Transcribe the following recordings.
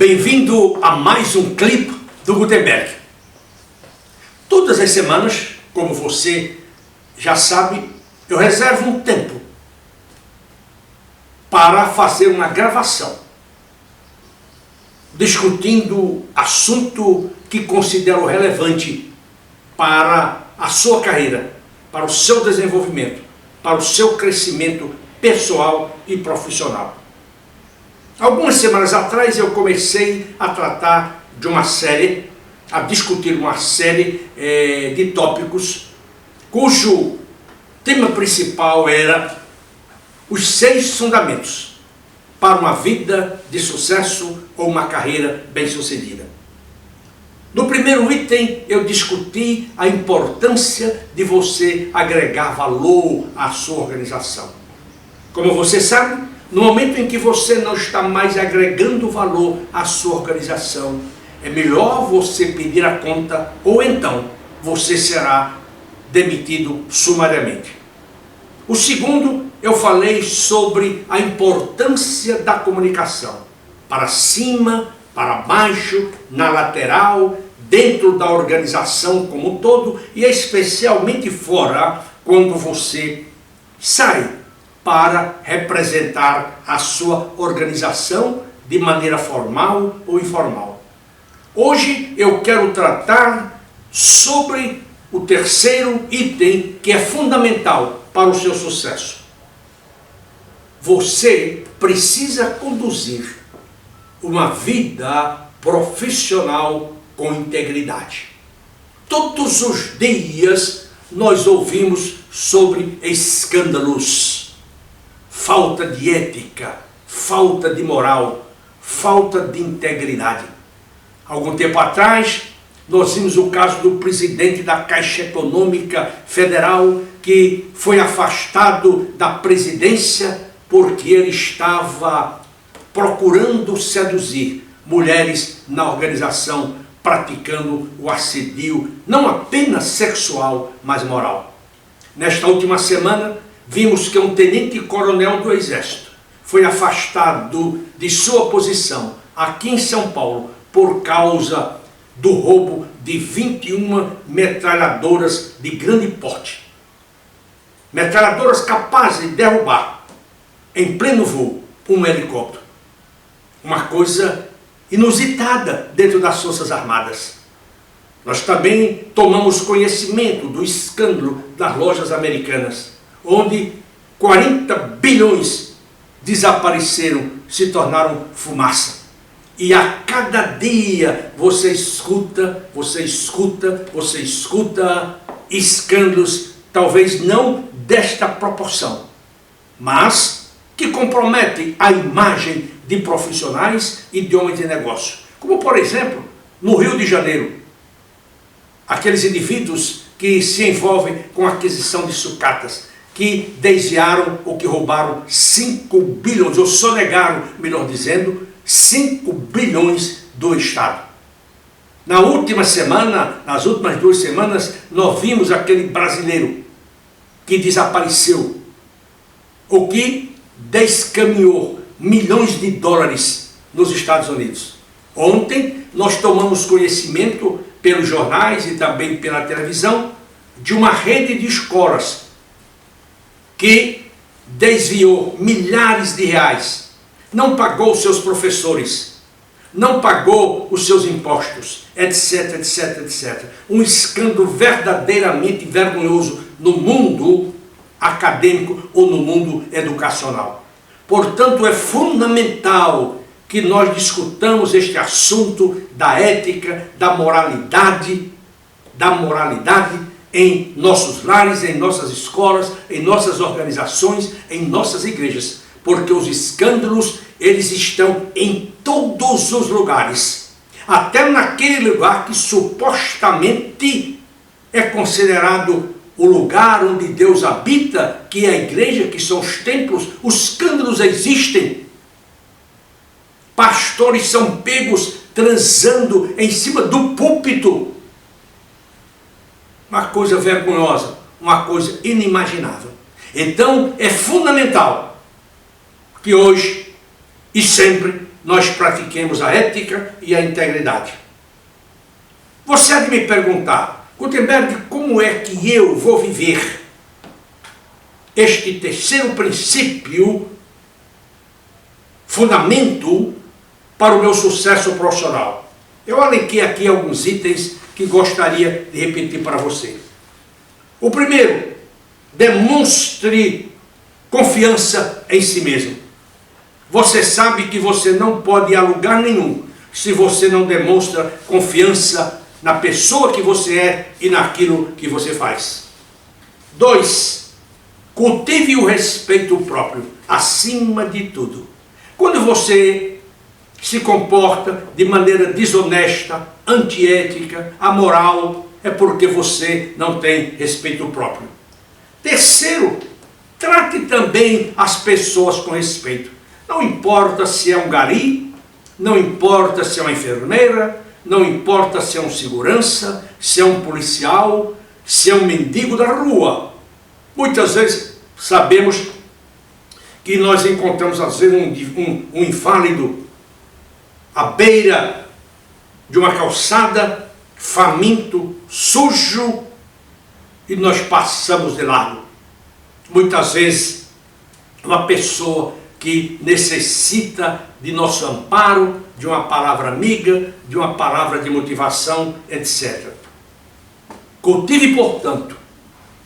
Bem-vindo a mais um clipe do Gutenberg. Todas as semanas, como você já sabe, eu reservo um tempo para fazer uma gravação, discutindo assunto que considero relevante para a sua carreira, para o seu desenvolvimento, para o seu crescimento pessoal e profissional. Algumas semanas atrás eu comecei a tratar de uma série, a discutir uma série de tópicos cujo tema principal era os 6 fundamentos para uma vida de sucesso ou uma carreira bem-sucedida. No primeiro item eu discuti a importância de você agregar valor à sua organização. Como você sabe, no momento em que você não está mais agregando valor à sua organização, é melhor você pedir a conta ou então você será demitido sumariamente. O segundo, eu falei sobre a importância da comunicação, para cima, para baixo, na lateral, dentro da organização como um todo e especialmente fora, quando você sai para representar a sua organização de maneira formal ou informal. Hoje eu quero tratar sobre o terceiro item que é fundamental para o seu sucesso. Você precisa conduzir uma vida profissional com integridade. Todos os dias nós ouvimos sobre escândalos, falta de ética, falta de moral, falta de integridade. Algum tempo atrás, nós vimos o caso do presidente da Caixa Econômica Federal que foi afastado da presidência porque ele estava procurando seduzir mulheres na organização, praticando o assédio, não apenas sexual, mas moral. Nesta última semana, vimos que um tenente-coronel do Exército foi afastado de sua posição aqui em São Paulo por causa do roubo de 21 metralhadoras de grande porte. Metralhadoras capazes de derrubar em pleno voo um helicóptero. Uma coisa inusitada dentro das Forças Armadas. Nós também tomamos conhecimento do escândalo das lojas americanas, onde 40 bilhões desapareceram, se tornaram fumaça. E a cada dia você escuta escândalos, talvez não desta proporção, mas que comprometem a imagem de profissionais e de homens de negócio. Como, por exemplo, no Rio de Janeiro, aqueles indivíduos que se envolvem com a aquisição de sucatas, que desviaram ou que roubaram 5 bilhões, ou sonegaram, melhor dizendo, 5 bilhões do Estado. Na última semana, nas últimas 2 semanas, nós vimos aquele brasileiro que desapareceu, o que descaminhou milhões de dólares nos Estados Unidos. Ontem nós tomamos conhecimento pelos jornais e também pela televisão de uma rede de escolas que desviou milhares de reais, não pagou os seus professores, não pagou os seus impostos, etc, etc, etc. Um escândalo verdadeiramente vergonhoso no mundo acadêmico ou no mundo educacional. Portanto, é fundamental que nós discutamos este assunto da ética, da moralidade em nossos lares, em nossas escolas, em nossas organizações, em nossas igrejas. Porque os escândalos, eles estão em todos os lugares. Até naquele lugar que supostamente é considerado o lugar onde Deus habita, que é a igreja, que são os templos, os escândalos existem. Pastores são pegos transando em cima do púlpito. Uma coisa vergonhosa, uma coisa inimaginável. Então é fundamental que hoje e sempre nós pratiquemos a ética e a integridade. Você há de me perguntar, Gutenberg, como é que eu vou viver este terceiro princípio, fundamento para o meu sucesso profissional? Eu elenquei aqui alguns itens que gostaria de repetir para você. O primeiro, demonstre confiança em si mesmo. Você sabe que você não pode ir a lugar nenhum se você não demonstra confiança na pessoa que você é e naquilo que você faz. 2. Cultive o respeito próprio, acima de tudo. Quando você se comporta de maneira desonesta, antiética, amoral, é porque você não tem respeito próprio. Terceiro, trate também as pessoas com respeito. Não importa se é um gari, não importa se é uma enfermeira, não importa se é um segurança, se é um policial, se é um mendigo da rua. Muitas vezes sabemos que nós encontramos às vezes um inválido à beira de uma calçada, faminto, sujo, e nós passamos de largo. Muitas vezes uma pessoa que necessita de nosso amparo, de uma palavra amiga, de uma palavra de motivação, etc. Cultive, portanto,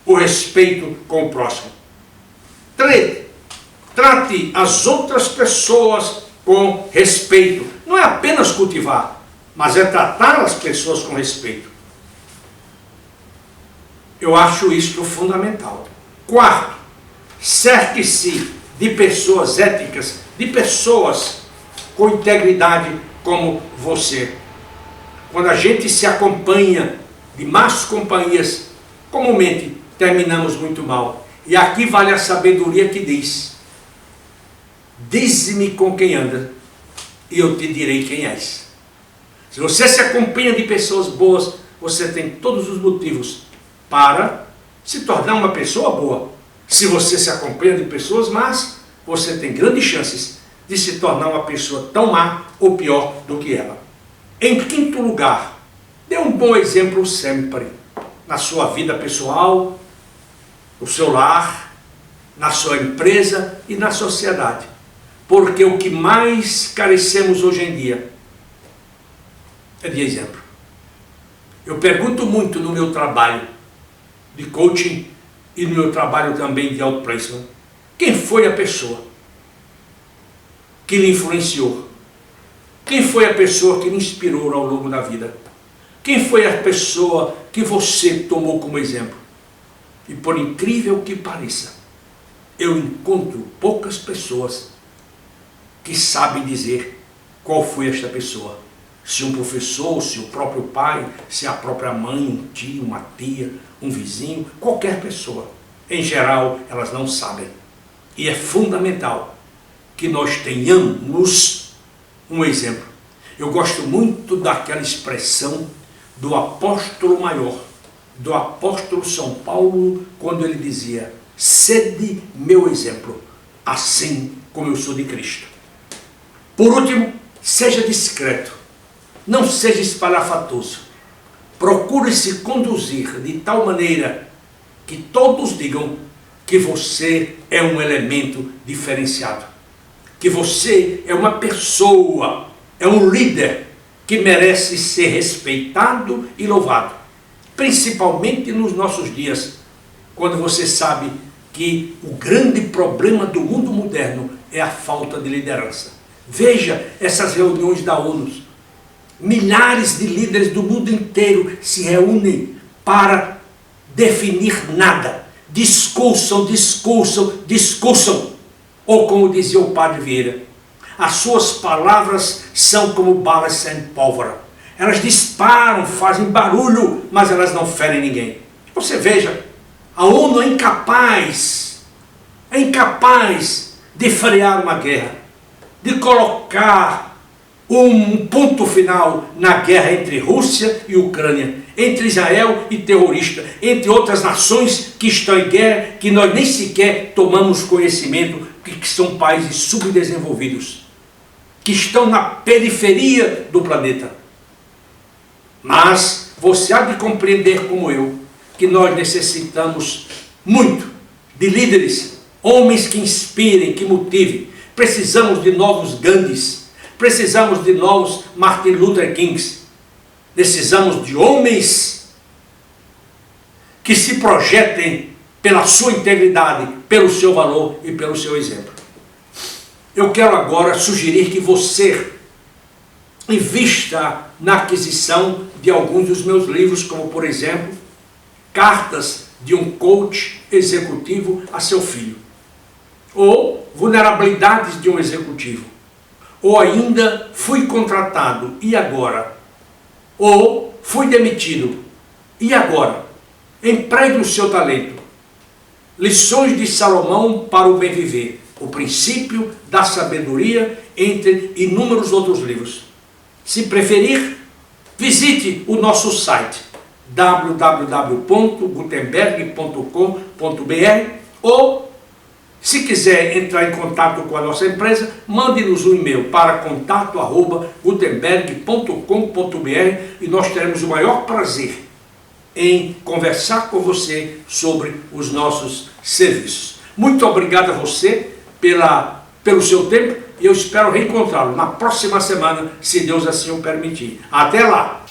o respeito com o próximo. 3. Trate as outras pessoas com respeito. Não é apenas cultivar, mas é tratar as pessoas com respeito. Eu acho isto fundamental. 4. Cerque-se de pessoas éticas, de pessoas com integridade como você. Quando a gente se acompanha de más companhias, comumente terminamos muito mal. E aqui vale a sabedoria que diz: dize-me com quem anda, e eu te direi quem és. Se você se acompanha de pessoas boas, você tem todos os motivos para se tornar uma pessoa boa. Se você se acompanha de pessoas más, você tem grandes chances de se tornar uma pessoa tão má ou pior do que ela. Em quinto lugar, dê um bom exemplo sempre, na sua vida pessoal, no seu lar, na sua empresa e na sociedade. Porque o que mais carecemos hoje em dia é de exemplo. Eu pergunto muito no meu trabalho de coaching e no meu trabalho também de outplacement: quem foi a pessoa que lhe influenciou? Quem foi a pessoa que lhe inspirou ao longo da vida? Quem foi a pessoa que você tomou como exemplo? E por incrível que pareça, eu encontro poucas pessoas que sabem dizer qual foi esta pessoa. Se um professor, se o próprio pai, se a própria mãe, um tio, uma tia, um vizinho, qualquer pessoa. Em geral, elas não sabem. E é fundamental que nós tenhamos um exemplo. Eu gosto muito daquela expressão do apóstolo maior, do apóstolo São Paulo, quando ele dizia: sede meu exemplo, assim como eu sou de Cristo. Por último, seja discreto, não seja espalhafatoso. Procure se conduzir de tal maneira que todos digam que você é um elemento diferenciado, que você é uma pessoa, é um líder que merece ser respeitado e louvado, principalmente nos nossos dias, quando você sabe que o grande problema do mundo moderno é a falta de liderança. Veja essas reuniões da ONU. Milhares de líderes do mundo inteiro se reúnem para definir nada. Discursam, discursam, discursam. Ou como dizia o padre Vieira, as suas palavras são como balas sem pólvora. Elas disparam, fazem barulho, mas elas não ferem ninguém. Você veja, a ONU é incapaz de frear uma guerra, de colocar um ponto final na guerra entre Rússia e Ucrânia, entre Israel e terrorista, entre outras nações que estão em guerra, que nós nem sequer tomamos conhecimento, que são países subdesenvolvidos. que estão na periferia do planeta. Mas você há de compreender como eu, que nós necessitamos muito de líderes, homens que inspirem, que motivem. Precisamos de novos Gandhis, precisamos de novos Martin Luther Kings, precisamos de homens que se projetem pela sua integridade, pelo seu valor e pelo seu exemplo. Eu quero agora sugerir que você invista na aquisição de alguns dos meus livros, como por exemplo, Cartas de um Coach Executivo a seu Filho, ou Vulnerabilidades de um Executivo, ou ainda Fui Contratado, e agora? Ou Fui Demitido, e agora? Empregue o seu talento. Lições de Salomão para o Bem Viver, o princípio da sabedoria, entre inúmeros outros livros. Se preferir, visite o nosso site www.gutenberg.com.br ou, se quiser entrar em contato com a nossa empresa, mande-nos um e-mail para contato@gutenberg.com.br e nós teremos o maior prazer em conversar com você sobre os nossos serviços. Muito obrigado a você pelo seu tempo e eu espero reencontrá-lo na próxima semana, se Deus assim o permitir. Até lá!